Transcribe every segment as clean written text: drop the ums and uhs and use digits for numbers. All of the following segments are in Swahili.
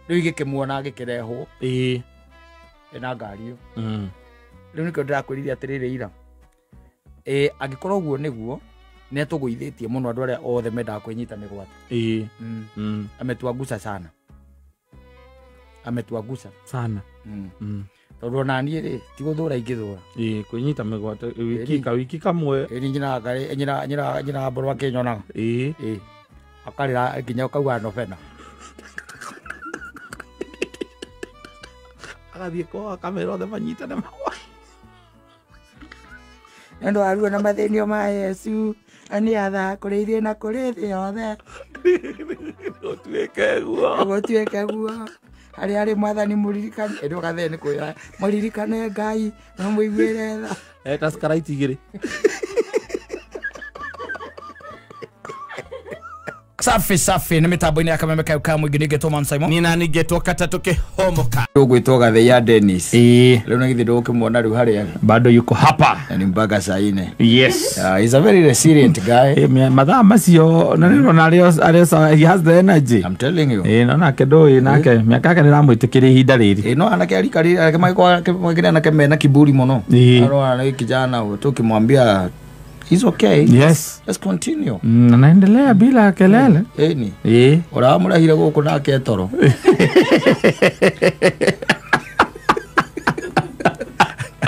riu igikimwona agikirehwo ena ngari iyo riu nikio ndirakwirithia atiriri ira agikorwo guo niguo netuguithitie muno andu aria othe mendaga kwinyita migwate ametuagusa sana sana tondu onani ri ti guthura ingithura kwinyita migwate wiki kamwe nyina mborwa kinyonaga akarira nginya ukauga novena agathie kwa kamera othe manyitane mawa ndo aruo na mathenio ma Yesu ani atha kuriithie na kurithi yothe gotuike guo ari mwathani muririkane ndo gatheni kuya muririkane Ngai na muiguire tha taskaraiti igiri safi ni mitambo-ini ya Kameme Kauka mwingi nigetwo Man Simon nina nigetwo Katatu Kihomoka ugwitwo Gathe ya Dennis riu na githi ndukimwona riu haria bado yuko hapa ni mpaka saa 4 yes he's a very resilient guy mathaa macio na nino na rio he has the energy I'm telling you na kedo nake miaka yake niramwitikiria ihinda riri no anake arikari akimwikira nake mena kiburi muno ana kijana tukimwambia he's okay. Yes. Let's continue. Naendelea bila kelele. Ni. Ora murahire guku nake toro.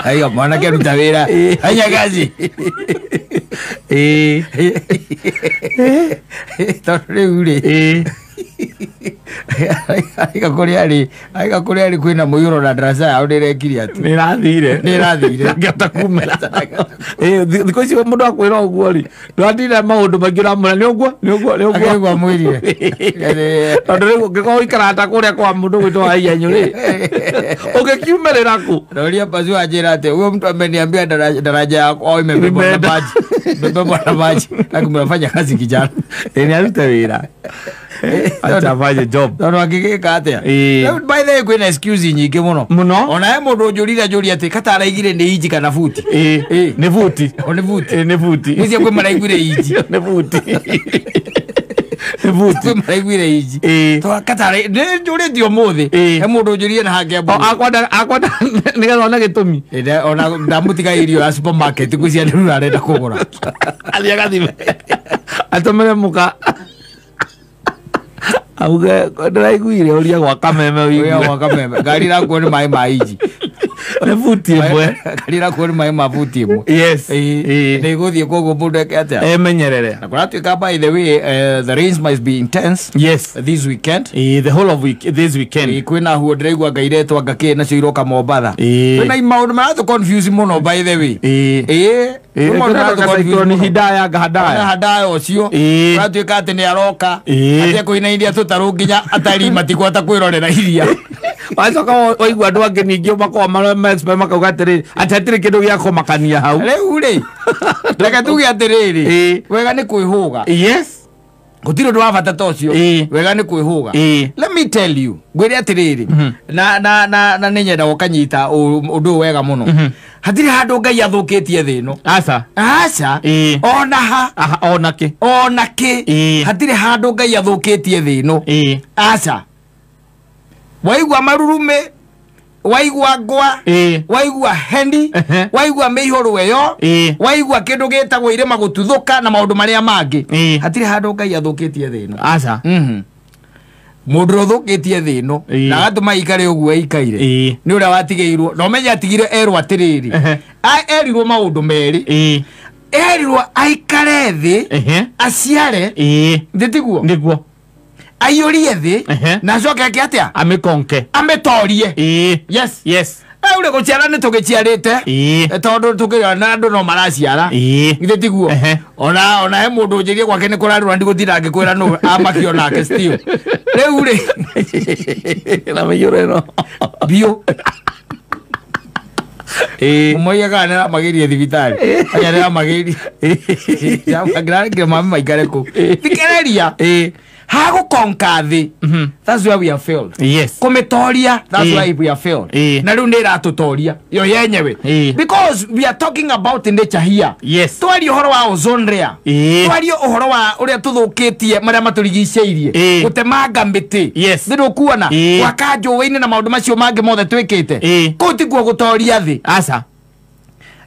Ayo mwana ke rutawira. Anya gazi. Tore ure. Aika kuriari kwina muyuro na darasa ya ndirekiri ati nirathire ngata kumera thiko icio mundu akwira uguo ri ndwatire maundu maingi ramura ni uguo mwirire tondu riu ngiko ikarata kuria kwa mundu gwitwa aiyanyu ri ugikiumerera ku roria bazu ajira ate huyo mtu ameniambia daraja yako imebeba baji akumfanya kazi kijana ni aruta wira acha vaje job no akigika atia by the way kwina excuse nyingi muno ona mundu njurire ati kataraigire ni inji kana futi ni futi ni futi nisi kwe maraigire inji ni futi kwe maraigire inji to katara njuri dio muthi he mundu njurire na hange abu akwada niga ona gitumi ona ndamutiga irio ya supermarket kucia ndu arenda kugura alia gathime atomere muka auge ndiraiguire uria gwa Kameme uria gwa Kameme gari rakuo ni mai maiji ne futi mwe gari rakuo ni mai mafuti mwe yes ne guthie kogo mundu atia menyerere na kuna tuika by the way the rains must be intense yes this weekend the whole of this weekend kwina huo ndiraigua ngairetwo ngake na cio iroka Mombatha kwina maundu maratu confuse muno by the way ni hidaya hadaya ocio atuika ati ni aroka atia kuina india tutaru nginya atari matikwata kwirorera iria wacoka waigua andu angi ningi makwa makauga atiri atatiri kindu gia kumakania hau riu ri reke tuge atiriri wega ni kwihuga yes gutiro ndu wabata tocio wega ni kwihuga let me tell you gwire atiriri na ninyenda gukanyita undu wega muno hatiri handu Ngai athukitie thi no aca onake hatiri handu Ngai athukitie thi no aca waigua marurume waigua ngwa waigua hendi waigua miihoro eyo waigua kindu gitagwo irema gututhuka na maundu maria mangi hatiri handu Ngai athukitie thi no aca mundu uthukitie thi no na agatuma ikare uguo ikaire ni uria watigeirwo no menya atigire erwo atiriri erirwo maundu meri erirwo aikare thi aciare nditiguo aiyurie thi na coke ake atia amikonke ametorie yes ure guciara ni tugiciarite tondu tukirana andu no maraciara nditiguo ona he mundu njirie gwake ni kurarura ndi guthira ngikwira no amakio nake still riu ri na meyure no bio moya kana magirie thibitari aya ni magirie ya magrani ke mama maikare ku tikereria hago konkathi that's where we have failed. Yes. Kometoria that's why we have failed. Na riu ndira tutoria yo yenyewe because we are talking about nature here. Yes. Twari uhoro wa ozone layer. Twari uhoro wa uria tuthukitie maria maturigiceirie gutemanga miti. Yes. Ndiru kuona wakajo weine na maundu macio mange mothe twikite kutiguo gutoria thi asa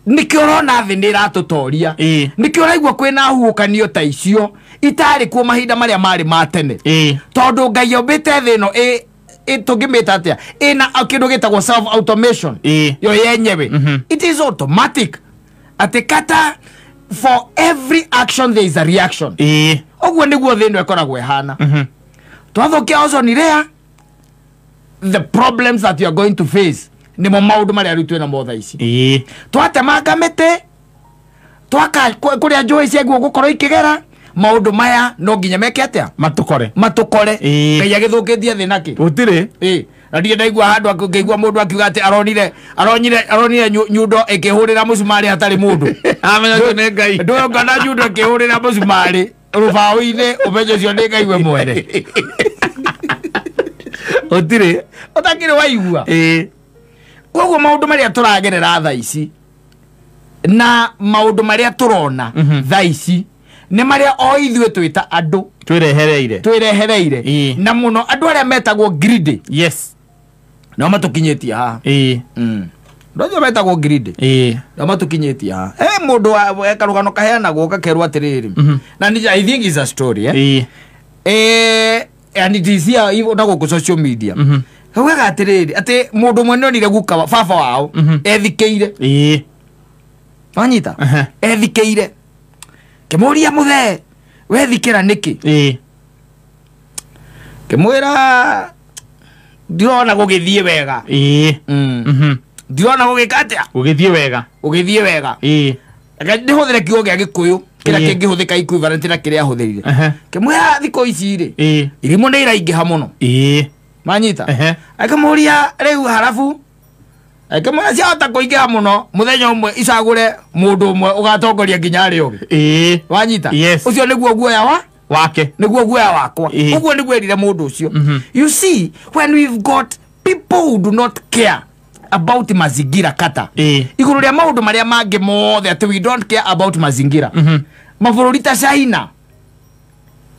nikiorona thi ndiratutoria nikioraigua kwina huukanio ta icio itari kuo mahinda maria mari matene tondu ngai ombite thi no tungimita atia ina kindu gitagwo self automation yo yenyewe it is automatic atikata for every action there is a reaction ogwo niguo thi no ekoragwo ehana twathokia ozone layer the problems that you are going to face ni mo maundu maria ritwe na motha ici twatemanga mite twaka kuria njui ciaguo gukorwo ikigera maundu maya no nginya meke atia matukore ngai agithukitie thi naki utire na ndiye ndaigua handu akigua mundu akiuga ati aronire nyundo ikihurira musumari hatari mundu amenyo ne ngai ndio ngana nyundo ikihurira musumari rubawi-ini umenyo cio ni ngai we mwene utire utakire waigua koguo maundu maria turagerera tha ici na maundu maria turona tha ici ni maria o ithue twita andu twirehereire na muno andu aria metagwo greedy. Yes. No matukinyetie ha ndio metagwo greedy no matukinyetie ha mundu ekarugano kaheanagwo gakerwo atiriri na I think is a story and it is here even on social media Hauga atiriri ati mundu mwe nonire guka baba wao ethikeire wanyita ethikeire kemuria muthe wethikira niki kemwira ndirona gugithie wega ndirona gugikatia gugithie wega ndihuthire kiugo gia Gikuyu kira kingihuthika equivalent na kiria huthirire kemwira thiko ici ri irimo ni iraingiha muno manyita akamuria riu harafu akamwira ciahota kuingiha muno muthenya umwe icagure mundu umwe ugatongoria nginya ri ugi wanyita ucio niguo guoya wake niguo guoya wakwa uguo niguo erire mundu ucio. You see, when we've got people who do not care about mazingira kata iguru ria maundu maria mangi mothe ati we don't care about mazingira mabũrũri ta China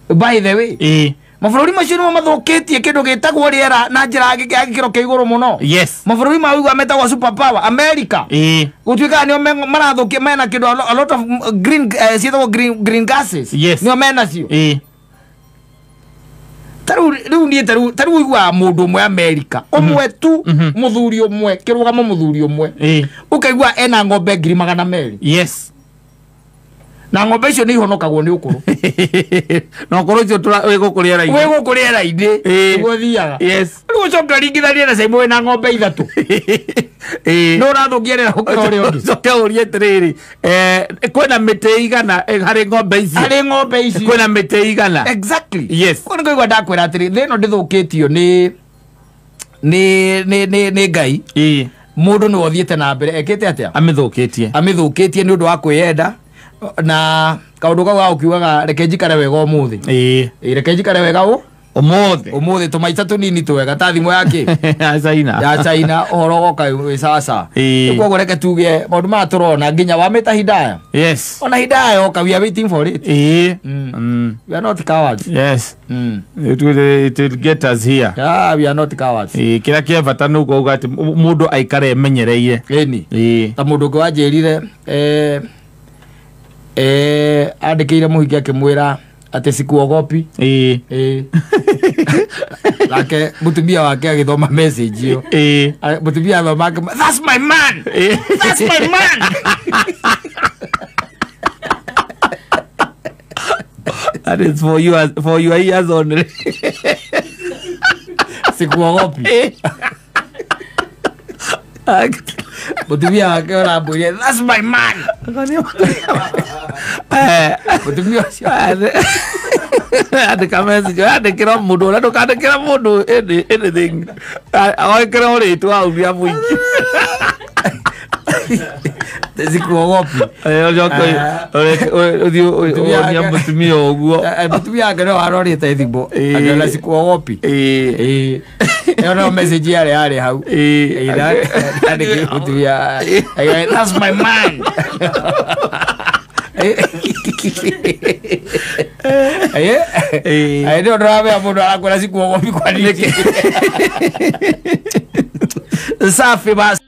by the way mabũrũri macio nimo mathukitie kindu gitagwo riera na njira gikiro kia iguru muno. Mabũrũri ma uga metagwo super power America gutuika nio marathukia mena kindu a lot of green green gases nio mena cio taru igua mundu mwe America omwe tu muthuri omwe kirugamo muthuri omwe ukaigua ena ng'ombe 200,000 na ng'ombe icio ni ihonokagwo ni ukuru no koro icio wigukuria raidi guthiaga riu coka ringithania na Simon na ng'ombe 3 no rathungierera hukore ongi coka urie tiriri kwena mite igana hari ng'ombe ici kwena mite igana exactly kono ngigwa ndakwira atiri thino ndithukitio ni ngai mundu ni wothiete na mbere ekite atia amithukitie ni undu wa kwiyenda na kaundu kau ukiugaga reke njikare wega umuthi reke njikare wega umuthi tumaita tunini twega ta thimo yake ya China uhoro goka sasa ikugo reke tuge maundu ma turona nginya wa meta hidaya ona hidaya oka we are waiting for it we are not cowards it will get us here we are not cowards kira kia bata nuko uga ati mundu aikare emenyereire ta mundu kwa njirire andikire muhiki akimwira ati sikuogopi lake mutumia wake agithoma message yo mutumia wake that's my man that is for your ears only sikuogopi mutumia wake urambwire that's my man mutumia cio andika message andikira mundu na ndukandikira mundu anything awekera ritwa uria muingi Tezikuogopi. Odio mutumia oguo. Mutumia ake no arorite thimbo. Agala sikuogopi. No message yale hau. That's my man. I don't know how much I could sikuogopi kwa nini. Safi basi.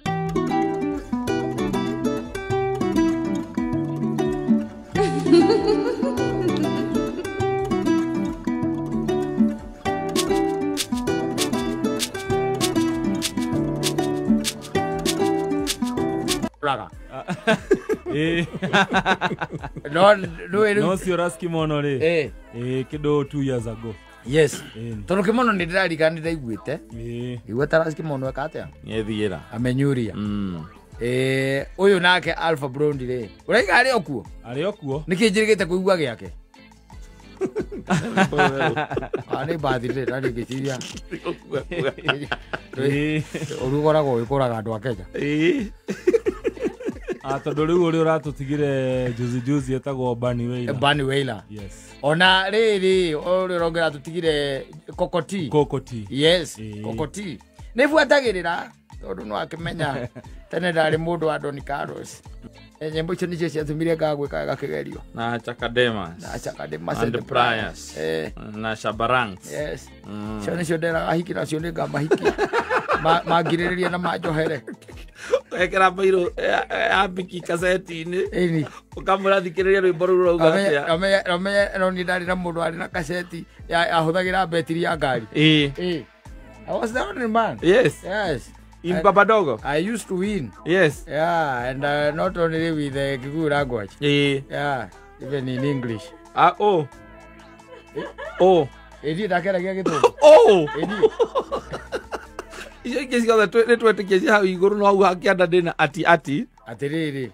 No Sioraski mono re. Kido 2 years ago. Yes. Tono kimono ni ndirarika ndiraiguite. Igweta Raski mono akatea. Nyethiira. Amenyuria. Uyu nake Alpha Blondy re. Uraiga ari okuo? Ari okuo. Niki njirigite kuigua giake. Ani bathire rari giciria. Urugoragwo ikuraga andu akeja. Tondu riu uri uratutigire juzi etagwo Bunny Wailer. Bunny Wailer. Yes. Ona riri uri rongera tutigire Kokoti. Yes, Kokoti. Nifuatagirira tondu no akimenya tene ndari mundu wa Don Carlos. Nyimbo icio nicio ciatumire gagwika gakigerio. Na Chakademas and Priors. Na Shabarangs. Yes. Cio nicio nderaga hiki nacio ni ngamahiki. Magiririria na majohere. Ekera bairo abiki kaseti-ini. Ini. Ukamura thikiriria rwimbo ruru rauga. No ni ndari na mundu ari na kaseti ahuthagira betiri ya ngari. I was the only man. Yes. In Babadogo. I used to win. Yes. Yeah, and not only with the Kikuyu language. Yeah, even in English. Oh. Edi dakera kia Githungu. Edi. Icio ingĩ ciothe nĩtwetĩkĩtie hau igũrũ no hau hakĩanda ndĩna ati atĩrĩrĩ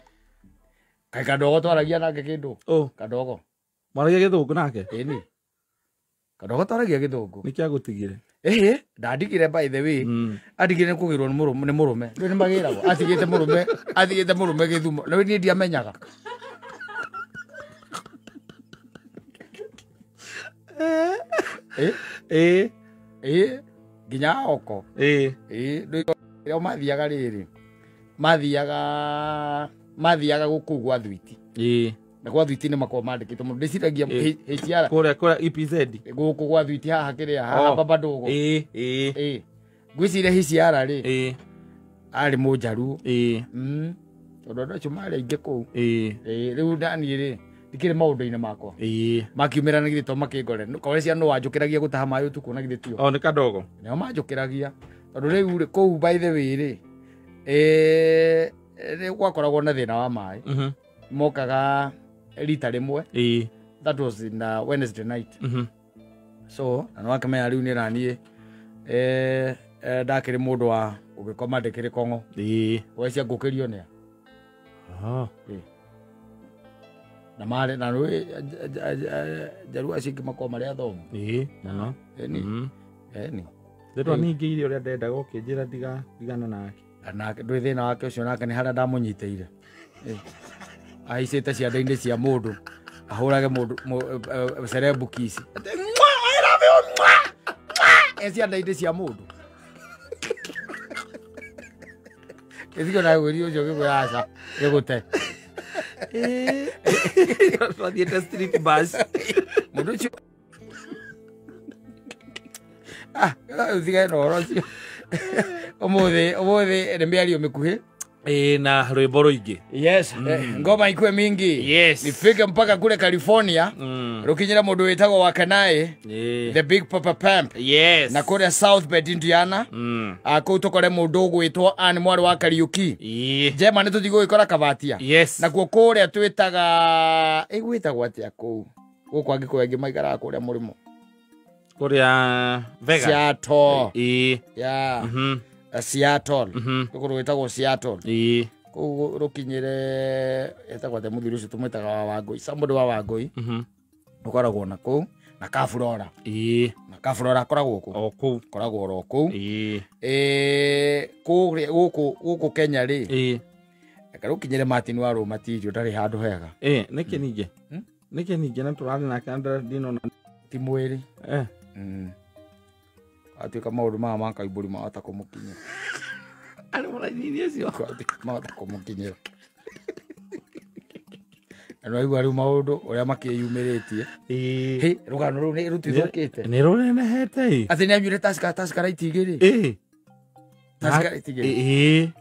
kaĩ Kadogo twaragia nake kĩndũ Kadogo mwaragia Gĩthũngũ nake ĩni Kadogo twaragia Gĩthũngũ nĩkĩ agũtigire ndandigire by the way andigire kũgĩrwo nĩ mũrũme rĩu nĩ magĩragwo atigĩte mũrũme Gĩthumo rĩu niĩ ndiamenyaga ginya oko ndio mathiaga riri mathiaga guku gwa thwiti na gwa thwiti ni makwa mandikite mundu ndiciragia hiciara kura EPZ guku gwa thwiti haha kiria haha Babadogo ngwiciria hiciara ri ari mujaru tondu andu acio mari aingi kuu riu ndani ri ndikire maundu-ini makwa makiumira na githito makingore kwaweci no wanjukiragia gutaha maĩ utuku na githitio ni Kadogo nio manjukiragia tondu riu ri kuu by the way ri ni gwakoragwo na thina wa maĩ mokaga rita rimwe that was in Wednesday night so no akamenya riu ni rani ndakiri mundu wa ugikoma ndikiri kongo wecia ngukirio nia na mare na rwe jaru acingi makwa maria thomo no ni ndetwa ningi irio ria ndenda gukinjira digana nake ndwi thina wake ucio nake ni haria ndamunyiteire aicite cianda-ini cia mundu ahurage mundu cerebu kisi cianda-ini cia mundu Eziko na guri ucio gikuyaca gigute twathiĩte street bus mundu ucio usigae na ũhoro ũcio ũmũthĩ nĩ mĩario mĩkuhĩ na rwĩmbo rũingĩ ngoma ikue mingi nifike mpaka kule California rukinyira mundu witagwo Wakanaĩ the big papa pimp na kule South Bend Indiana kuu tukore mundu gwitwo Ann mwari wa Kariuki jema nĩ tuthiĩ gũgĩkora Kabatia na kuo kũrĩa twĩtaga gwĩtagwo atĩa kũu gũkũ angĩkorwo angĩ maikaraga kũrĩa mũrĩmo kũrĩa Vegas Seattle Seattle kũrĩa gwĩtagwo Seattle kũu rukinyire etagwo atĩa mũthuri ũcio tũmwĩtaga wa Wangũi somebody wa Wangũi ũkoragwo na kũu na Kaflora na Kaflora akoragwo kũu koragwo ro kũu kũrĩa gũkũ Kenya rĩ Karo kinyere Martin wa Roma tijo ndari handu hega. Niki ninge. Niki ninge na turari na kanda dino na ti mwiri. Atuika maundu mama kaiburi mahota kumukinyira. Ari murathithia cio. Mahota kumukinyira. Anwaigua riu maundu uria makiyumiritie. He rugano ru ni rutithukite. Ni runenehete. Ati ni anyuire taska right igiri. Taska right igiri.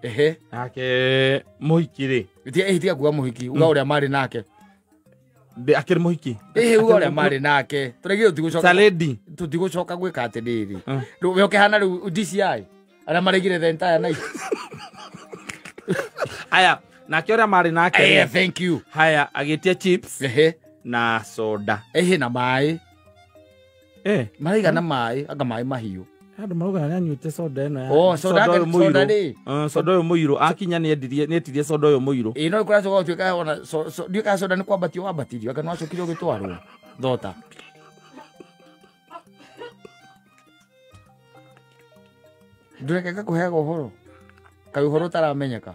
Nake muhiki ri. Tiga kuga muhiki uga uria mari nake. Akiri muhiki. Uga uria mari nake. Turegi utigucoka. Saledi. Tutigucoka gwika atiriri. Riu ukihana riu DCI. Ara maregire the entire night. Aya. Nake uria mari nake. Thank you. Haya agitia chips. Na soda. Na mai. Mariga na mai, aga mai mahiu. Andu maruga na nyuite soda eno ya. Soda ri. Soda yo muiro akinya ni etirie soda yo muiro. No ikura soga tuika ona ndika soda ni kwambatio wambatirio aka no acokire gitwarwo. Thota. Ndureka kuhega uhoro. Kai uhoro taramenyeka.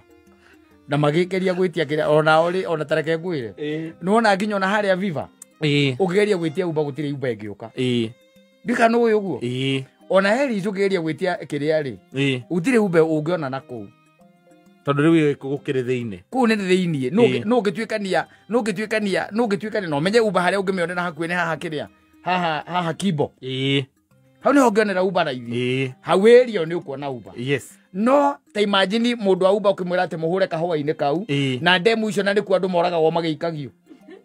Na magikeria gwitia kira ona tareke ngwire. Nuona nginya ona haria Viva. Ukigeria gwitia Uber gutire Uber ingiuka. Ndika no uyu guo. Ona heri icugeria gwitia kiria ri. Utire Uber ungiona nako. Tondu riu gukire thiini. Ku ni thiini. No gituikania no menye Uber haria ungimionera hakuini haha kiria. Haha Kibo. Hau ni hongenera Uber raithi. Hau erio ni ukuona Uber. Yes. No ta imagine mundu wa Uber ukimwira ati muhure kahwa-ini kau na ndemu icio na ni ku andu moraga wo magiikagio.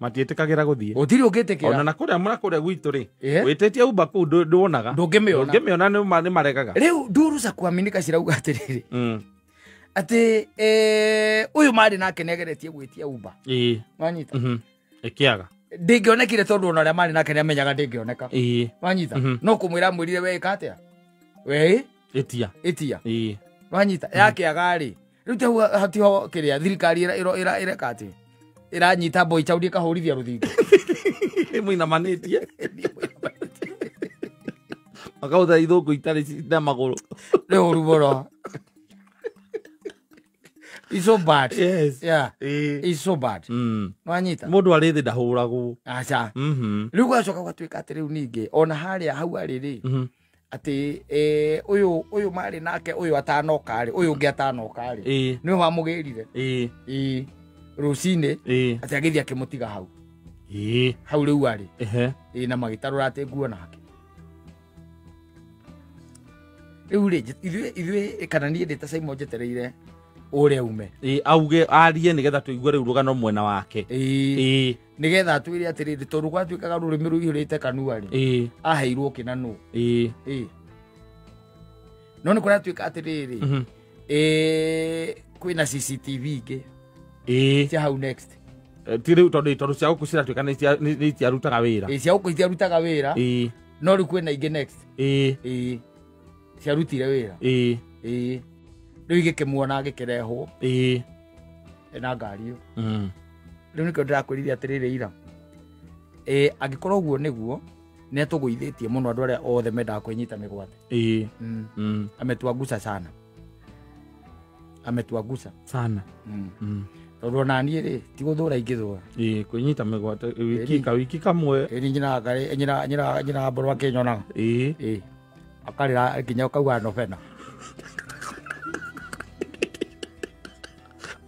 Matietikagira guthie. Utiri ugitikira. Ona na kuria gwitu ri. Witetie Uber ku nduonaga. Ndungimiona ni maregaga. Riu nduru za kuaminika cirauga atiriri. Ati uyu mari nake negeretie gwitia Uber. Wanyita. Ikiaga. Ndingionekire tondu ona ria mari nake niamenyaga ndingioneka. Wanyita. No kumwira mwirire we ikatia. We itia. Wanyita yake agari. Riu te hatiho kiria thirikari ira kati. Iranyita boy chaudi kahorithia ruthingo. Muina manetie. Makauda ithungu itari na maguru. Leo ruboro. It's so bad. Yes. Yeah. It's so bad. Wanyita. Mundu arithi ndahuragwo. Acha. Riu gwacoka gwatuika ati riu ningi ona haria hau ari ri. Ati uyu mari nake uyu atanoka ri uyu ngi atanoka ri. Ni wa mugirire. Rucine ati agithia kimutiga hau. Hau riu ari. Na magitarura ati nguo nake. Riu ri ithuĩ kana niĩ ndĩta Simon njetereire ũrĩa ume. Auge arie nigetha tuigue riu rugano mwena wake. Nigetha atwire atiriri tondu gwatuĩkaga rũrĩmĩ rũihũrĩte kanua ri. Aheirwo kĩna nũ. No nĩ kũratuĩka atiriri. Kwĩna CCTV ingĩ. Cia hau next. Tiri tondu cia guku ciratuĩka nĩ itiarutaga wĩra. Cia guku itiarutaga wĩra. No rĩu kwĩna ingĩ next. Ciarutire wĩra. Rĩu igĩkĩmuona agĩkĩrehwo. Na ngari ĩyo. Rĩu nĩkĩo ndĩrakwĩrire atiriri ira. Angĩkorwo ũguo nĩguo nĩ atũgũithĩtie mũno andũ arĩa othe mendaga kwĩnyita mĩgwate. Ametuangusa sana. Ametuangusa sana. Tondu ona niĩ rĩ ti gũthũra ingĩthũra. Kwĩnyita mĩgwate wiki kamwe. Nyina mbũrũ akĩnyonaga. Akarĩra nginya ũkauga nobena.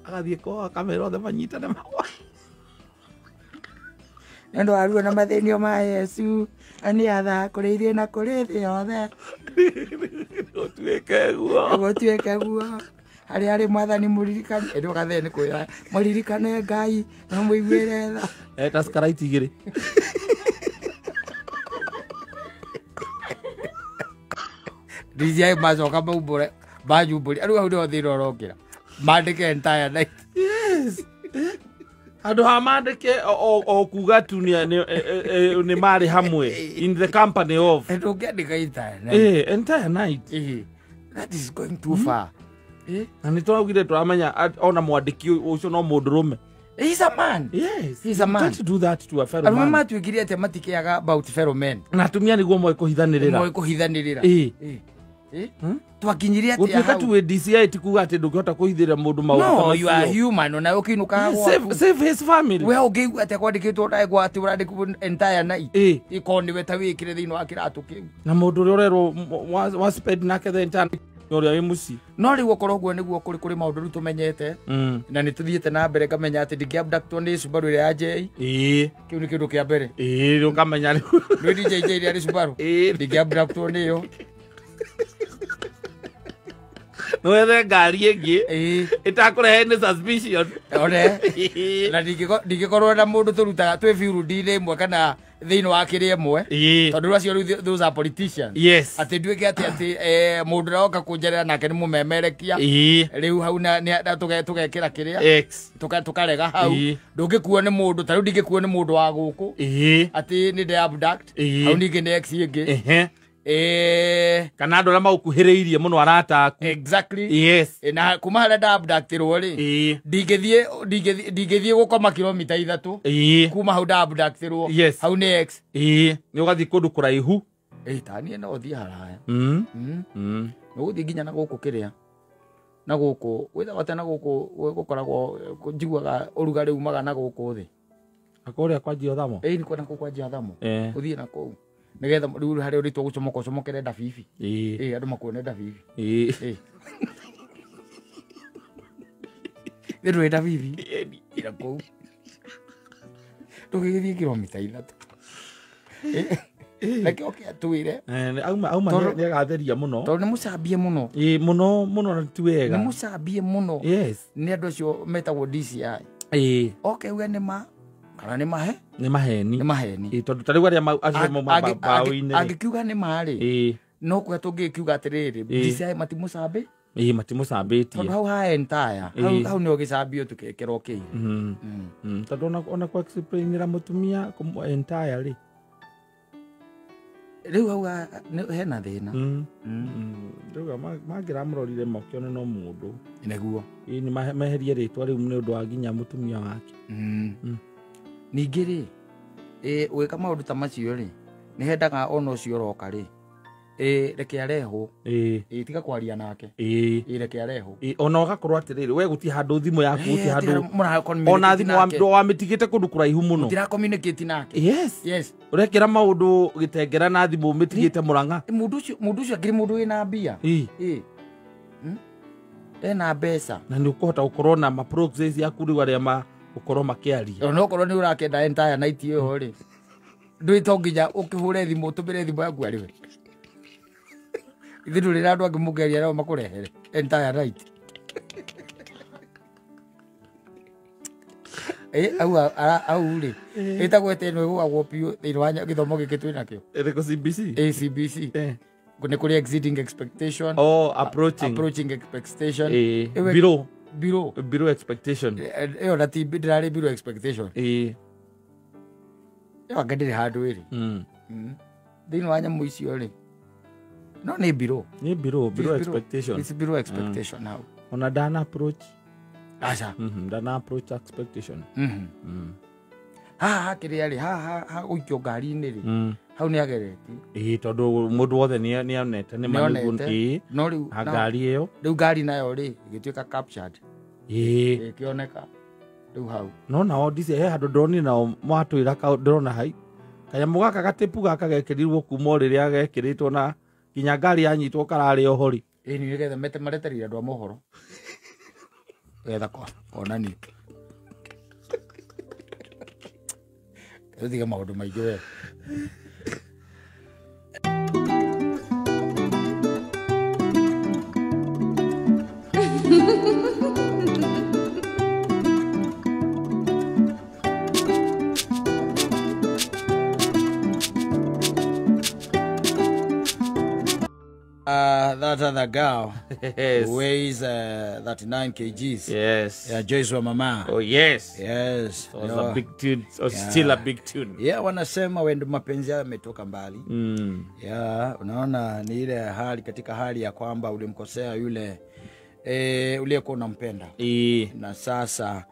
Agathiĩ kwa kamera othe manyitane mahwa. Nĩũndũ wa ruo na mathĩnio ma Yesu nĩ atha kũrĩ ithuĩ na kũrĩ thĩ yothe. Gũtuĩke guo. Harĩa arĩ Mwathani mũririkane. Ĩndĩ gathee nĩ kwĩra mũririkane Ngai na mũiguĩre tha. Taskaraiti igĩrĩ. DJ macoka maumbũre majumbũri. Rĩu hau nĩho thĩna ũrokĩra. Mandĩke entire night. Yes. Andu ha mandike o kuga tu ni mari hamwe in the company of. Ndũngĩandĩka entire night. Entire night. That is going too far. Na nĩ twaugire tũramenya ona mwandĩki ũcio no mũndũrũme. He's a man. Yes. He's a man. Can't do that to a fellow man. Arũme matuĩkire atĩ matikĩaga about fellow men. Na atumia nĩguo moĩ kũhithanĩrĩra. Moĩ kũhithanĩrĩra. twakinyiria ati gutwika tu DCI tikuga ati ndungihota kuhithira mundu maundu no you are human na ukinuka save his family we ugiu ati kwandikitwo ndaigwa ati urandikwo entire night ikoni we ta wikire thino wa kiratu kiu na mundu uri urerwo wa spend nake the entire uri wi muci no ri gukorwo guo niguo kuri maundu ru tumenyete na ni tuthiete na mbere kamenya ati ndikiabductwo ni Subaru ria AJ kiu ni kindu kia mbere ukamenya ni DJ ria Subaru ndikiabductwo ni yo no wethe ngari ingi itakurehe ni suspicion ore na ndigikorwo na mundu turutaga twi field-ini imwe kana thino wa kiria imwe tondu acio those are politicians ati ndwike ati mundu roka kunjerera nake ni mumemerekia riu hau na tugekira kiria tukarega hau ndungikuo ni mundu tariu ndingikuo ni mundu wa guku ati ni abduct hau ningi next ingi kana andu aria magukuhiriirie muno arataku exactly na kuma haria ndabductirwo ri ndingithie gukoma kilomita 3 kuma hau ndabductirwo hau ni x ni ugathi kundu kuraihu tani no thie haraya no guthi nginya na guku kiria na guku witha wate na guku gukoragwo njiguaga urugari umaga na guku thi akoria kwanjia thamo ni kwenda kwanjia thamo uthie na kuu nigetha riu hari uritwo gucomokere ndabibi andu makuone ndabibi ndirwe ndabibi ira kuu tugithie kilomita 3 like okay atwire auma ni agatheria muno to ni mucambie muno muno na ti wega ni mucambie muno ni andu acio metagwo DCI okay we ni ma kana ni maheni tondu tariu aria acio mbaũ-inĩ angikiuga ni mari no kwa tungikiuga atiriri DCI matimucambi matimucambĩtie tondu hau ha entire hau ni ogicambio tukekera okay tondu ona kwa explainira mutumia entire ri riu hau hena thina riu mangiramurorire mokione no mundu neguo ni meherie ritwa riu ni undu wa nginya mutumia wake ningi ri wika maundu ta macio ri ni hendaga ona ucio roka ri reke areho tiga kwaria nake reke areho ona ugakorwo atiriri we guti handu thimu yaku guti handu ona thimu wa mitigite kundu kuraihu muno tira communicate nake yes urekera maundu gitengera na thimu mitigite Murang'a mundu ucio akiri mundu wina mbia ena mbeca na ni ukuhota gukorwo na ma proxies yaku riu aria ukorwo makiaria ona ukorwo ni urakenda entire night iyo ri ndwito nginya ukihure thimu utumire thimu yaku ari we ithu ndurira andu angi mugeria rao makurehere entire night au ri itagwete no gwagwo piu thini wa githomo giki twina kio CBC ni kuri exceeding expectation approaching expectation below expectation iyo na ti bidari below expectation yo ngadire handu iri thini wa nyamu icio ri no ni below expectation it's below expectation now ona dana approach dana approach expectation kiri ari uikio ngari-ini ri hau ni agereti tondu mundu wothe ni onete ni maniguo no riu ngari iyo riu ngari nayo ri igituika captured ikioneka riu hau no nao ndice he handu ndoni nao mwatwira ndona hai kanyamu gaka gatipu gaka gekirirwo kuma riria gekiritwo na kinya ngari yanyitwo karari ohori ni nigetha mareterire andu a mohoro getha konani thiga maundu maingi we that other girl weighs 39 kgs. Yes. Yeah, Joyce wa mama. Oh yes. Yes. So it's a big tune. So still a big tune. Yeah, wanasema wendo mapenzi yametoka mbali. Yeah, unaona ni ile hali katika hali ya kwamba ulimkosea yule uliyekuwa unampenda. Na sasa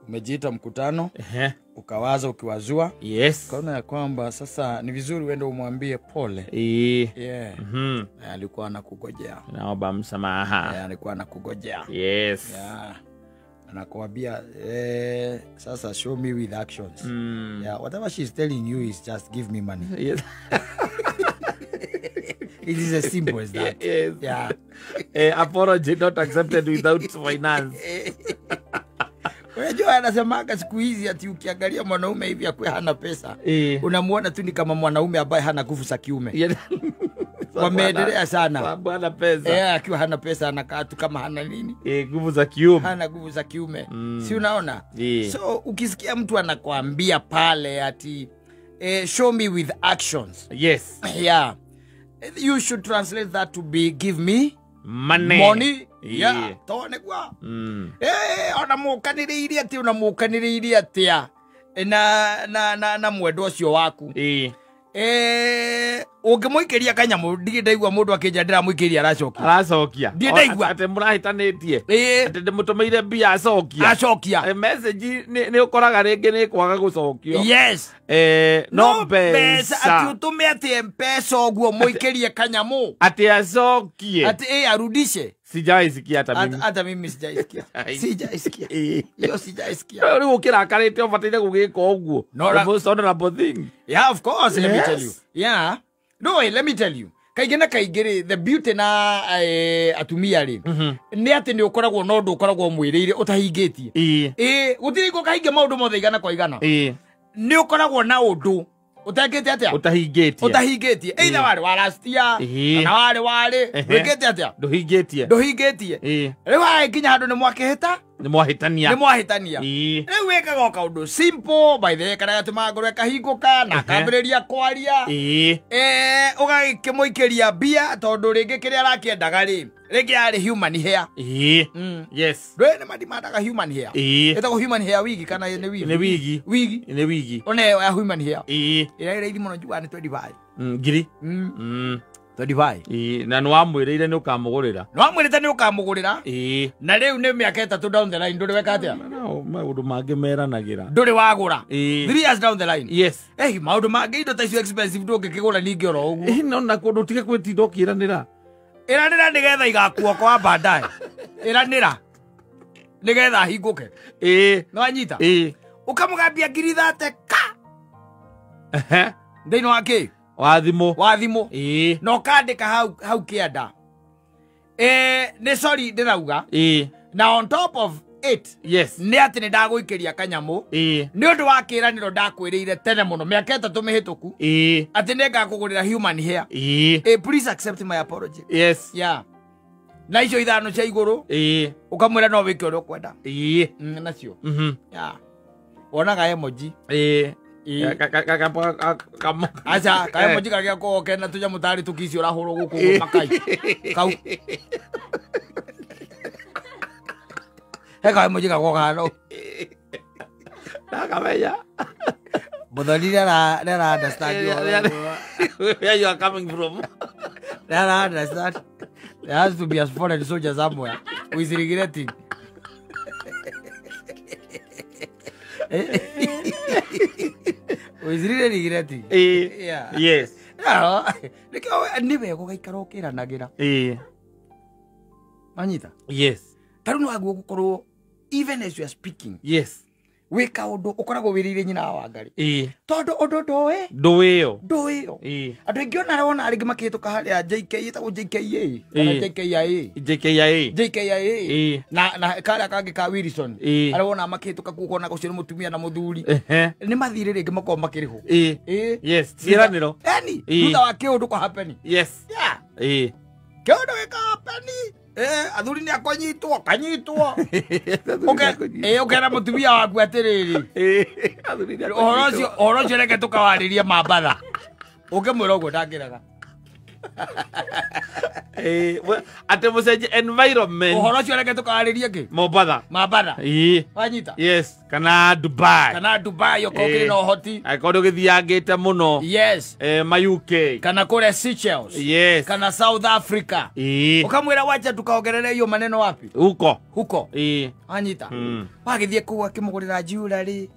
umejiita mkutano, ukawaza ukiwazua, kaona ya kwamba sasa ni vizuri uende umwambie pole. Yeah. Alikuwa anakugojea. Naomba msamaha. Yeah, alikuwa anakugojea. Yes. Yeah. Anakuambia sasa show me with actions. Yeah, whatever she's telling you is just give me money. Yes. It is as simple as that. Yes. Yeah. Apology not accepted without finance. Unajua anasemaga siku hizi ati ukiangalia mwanaume hivi akwe hana pesa, unamuona tu ni kama mwanaume ambaye hana nguvu za kiume. Wameendelea sana. Sababu hana pesa. Akiwa hana pesa anakaa tu kama hana nini? Nguvu za kiume. Hana nguvu za kiume. Si unaona? So ukisikia mtu anakuambia pale ati show me with actions. Yes. Yeah. You should translate that to be give me money. Yeah. Tone kwa. Unamukaniriria ati unamukaniriria ati na mwendo ucio waku. Ungemuikiria kanyamu ndigndaigua mundu akijandira muikiria aracokia ndigndaigua ate murahitanitie ate ndimutumeire mbia acokia message ni ukoraga ringi ni kwaga gucokio. Yes. No pesa ati utume ati mpesa oguo muikirie kanyamu ati acokie ati arudishe. Sijaisikia hata mimi sijaisikia. Sijaisikia. Yo sijaisikia. Uri ukirakarite ufatire gugika oguo. The most honorable thing. Yeah, of course. Let me tell you. Yeah. No, let me tell you. Kaigena kaigere the beauty na atumia ri. Ni ati ni ukoragwo no ndu ukoragwo mwirire utahingitie. Gutiri ko kaige maundu mothe igana kwa igana. Ni ukoragwo na undu utakete atia utahingitie either wale wa last year na wale wekete atia nduhingitie riwa kinya handu ni mwakeheta ni mwahitania riu wekaga kaundu simple by the kana tumagoro kahinguka na kambireria kwaria ugakimuikiria bia tondu ringi kiria arakiendaga ri ringi ari human hair. Yes. Rene madimandaga human hair. Etago human hair wigi kana ni wigi ni wigi one ya human hair ira iri muno njua ni 25 ngiri 25 na no amwirire ni ukamugurira na riu ni miaka 3 down the line nduri weka atia maundu mangi meranagira nduri wagura 3 years down the line. Yes. Maundu mangi indo ta icio expensive ndungikigura ningi oro uguo no na kundu tige kwetinda ukiranira nigetha igakuo kwa baadaye iranira nigetha hinguke no anyita ukamugambia ngiri 30 ka ndino wake wa thimu no kandika hau kianda ni sorry ndirauga na on top of it. Yes. Ni ati ni ndaguikiria kanyamu ni undu wa kiraniro ndakwirire tene muno miaka 3 mihituku ati ningakugurira human hair. Please accept my apology. Yes. Yeah. Na icio ithano cia iguru ukamwira no wike uri kwenda nacio. Yeah. Wonaga emoji acha ka emoji kagia ko kena tuja mutari tukisi urahuro guku makai kau heka emoji ka ko no nakameya bodolira la understand where you are coming from. La understand. There has to be a fallen soldier somewhere who is regretting. Who is really regretting. Yeah. Yes. Niwe gugaikara ukiranagira. Manyita. Yes. Taru no agu gukorwo even as you are speaking. Yes. Weka undu ukoragwo wirire nyina wa Ngari tondu undu ndoe nduio andu ingi ona rona aringi makihituka haria JK itago JKA kana JKIA na karia kangi ka Wilson arona makihituka kuko kucio mutumia na muthuri ni mathire ringi mako makiriho yes ciraniro thutha wa kiundu ko happen. Yes. Yeah. Kiundu gika happen athuri ni akonyitwo kanyitwo ukera mutumia waku atiriri orocio reke tukawaririe mambatha ukimwira uguo ndangiraga ate mucenje environment uhoro cio reke tukaririe ki Mombasa wanyita yes kana Dubai okokiri no hoti akodo githiangite muno yes ma UK kana kule Seychelles yes kana South Africa ukamwira wacha tukaongerere hiyo maneno wapi huko wanyita wagithie kuwa kimugurira jewelry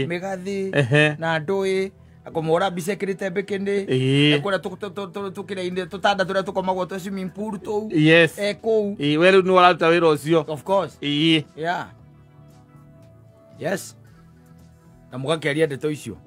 migathi na ndui akomora bisekirite bekende akora tukire inde tutanda turia tukomagwo to swimming pool to yes kou weru ni wararuta wira ucio of course yeah yes na mugakeria ndeto icio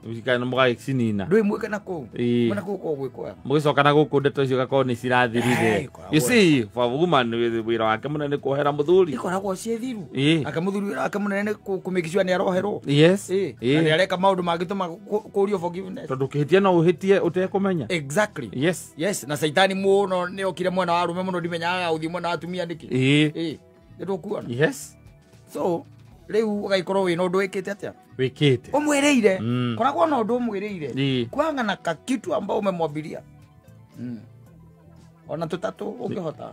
wikana mugacinina ndui mweke na kou mwana kou ko gwikwa mugicoka na guku ndeto icio gakoro ni cirathirire you see for woman wira wake munene kuhera muthuri ikoragwo ciethiru akamuthuri akamunene kumikicwa ni aroherwo yes ni areka maundu mangituma kurio forgiveness tondu kihitia no uhitie utekumenya exactly yes na saitani muno ni okire mwena wa rume muno ndimenyaga uthi mwena wa atumia ndiki ndio kuona yes so riu ugaikorwo wina undu wikite atia wikite umwireire koragwo na undu umwireire kwanga na kitu ambao umemwambiria ona tutatu ungihota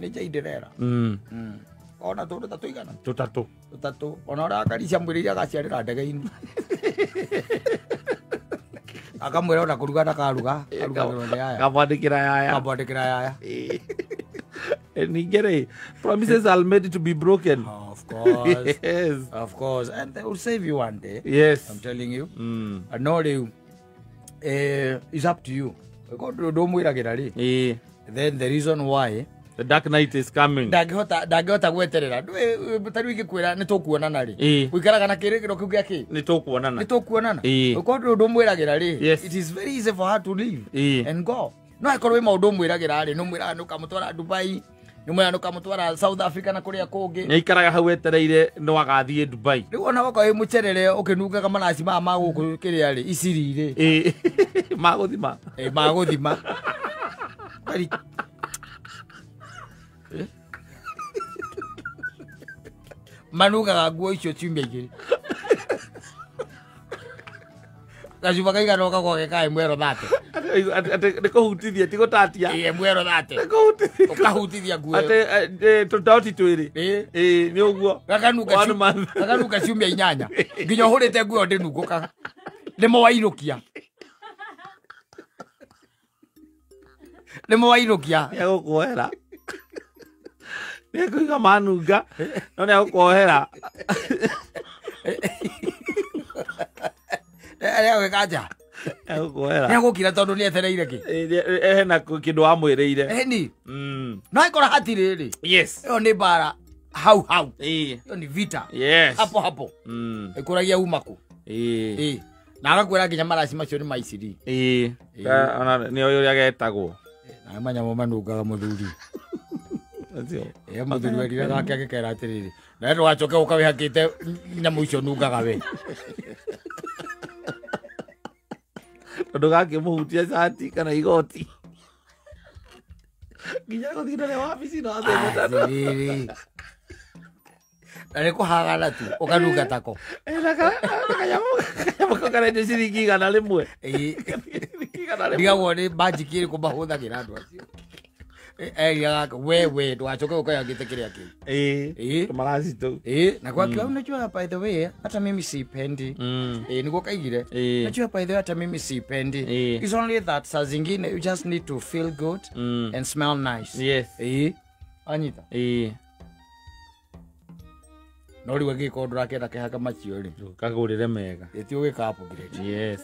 ni jaiderera ona tutatu igana tutatu ona ora akaricia mwiriria agaciarira ndege-ini akamwira ona kuruga ndakaruga kamwandikira yaya ningere promises are made to be broken of course yes of course and they will save you one day yes I'm telling you I know you it's up to you God do mwiragira ri then the reason why the dark night is coming ndangihota gweterera tari igikwira ni tukuonana ri wikaraga na kirigiro kiu giaki ni tukuonana God do mwiragira ri it is very easy for her to leave and go no ikorwo maundu mwiragira ri no mwira nuka mutwara Dubai ni mwira nuka mutwara South Africa na kuria kungi ni ikaraga hau etereire no agathie Dubai ni wona wako wi mucerere ukinungaga manasi ma guku kiria ri iciri ri maguthima maguthima manugaga nguo icio ciumia igiri gacuba kaigana ukagwo gekae mwero thate ni kuhutithia ti gutatia mwero thate ukahutithia nguo tutauti twiri ni uguo gakanuka ciumia inyanya nginya uhurite nguo ndinungukaga nimo wairukia gukuohera ni kuiga manunga no ni gukuohera wekaja gukuohera ni agukira tondu ni etereire ki hena kindu amwiriire ni no ikora hatiri ri yes iyo ni bara hau iyo ni vita hapo ikuragia umaku na agakwira nginya maraci macio ni maiciri ona ni uria getagwo na manyamo manungaga muthuri muthuri werire gake agikera atiriri na ndo wacoke ukawihakite nyamu icio nungaga we tondu gakimuhutia cati kana igoti nginya guthire wabici no athemeta na ni kuhagana tu ukanunga tako kanyamu karendio ciringi igana rimwe ndigagwo ni magic iri kubahuthagira andu acio gaka wewe ndwacoke ukayagite kiria kiu maraci tu na kwakiwa unajua by the way hata mimi siipendi niko kaigire unajua by the way hata mimi siipendi it's only that saa zingine you just need to feel good and smell nice yes anyita no riwe giko ndurakenda kehaka macio ri kagurire mega eti ugika upgrade yes